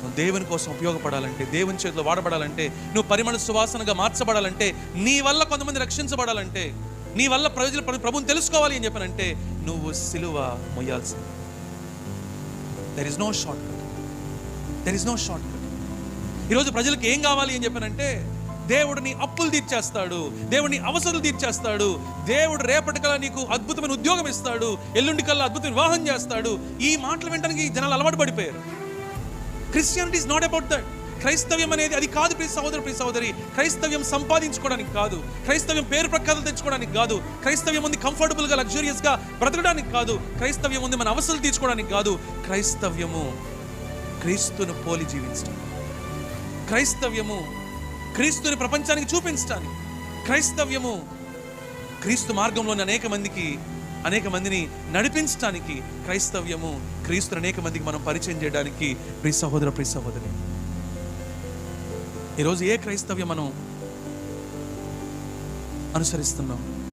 నువ్వు దేవుని కోసం ఉపయోగపడాలంటే, దేవుని చేతిలో వాడబడాలంటే, నువ్వు పరిమళ సువాసనగా మార్చబడాలంటే, నీ వల్ల కొంతమంది రక్షించబడాలంటే, నీ వల్ల ప్రజలు ప్రభువుని తెలుసుకోవాలి అని చెప్పానంటే, నువ్వు సిలువ మొయ్యాల్సింది. There is no shortcut. There is no shortcut. ఈరోజు ప్రజలకు ఏం కావాలి అని చెప్పానంటే, దేవుడిని అప్పులు తీర్చేస్తాడు, దేవుడిని అవసరాలు తీర్చేస్తాడు, దేవుడు రేపటికల్లా నీకు అద్భుతమైన ఉద్యోగం ఇస్తాడు, ఎల్లుండి కల్లా అద్భుతమైన వివాహం చేస్తాడు. ఈ మాటలు వినడానికి జనాలు అలవాటు పడిపోయారు. Christianity is not about that. క్రైస్తవ్యం అనేది అది కాదు ప్రియ సహోదరు, ప్రియ సహోదరి. క్రైస్తవ్యం సంపాదించుకోవడానికి కాదు, క్రైస్తవ్యం పేరు ప్రఖ్యాతలు తెచ్చుకోవడానికి కాదు, క్రైస్తవ్యం ఉంది కంఫర్టబుల్గా లగ్జూరియస్గా బ్రతకడానికి కాదు, క్రైస్తవ్యం ఉంది మన అవసరాలు తీర్చుకోవడానికి కాదు. క్రైస్తవ్యము క్రీస్తును పోలి జీవించడం, క్రైస్తవ్యము క్రీస్తుని ప్రపంచానికి చూపించడానికి, క్రైస్తవ్యము క్రీస్తు మార్గంలోని అనేక మందిని నడిపించడానికి, క్రైస్తవ్యము క్రీస్తుని అనేక మందికి మనం పరిచయం చేయడానికి. ప్రియ సహోదర, ప్రియ సహోదరి, ఈరోజు ఏ క్రైస్తవ్యం మనం అనుసరిస్తున్నాం?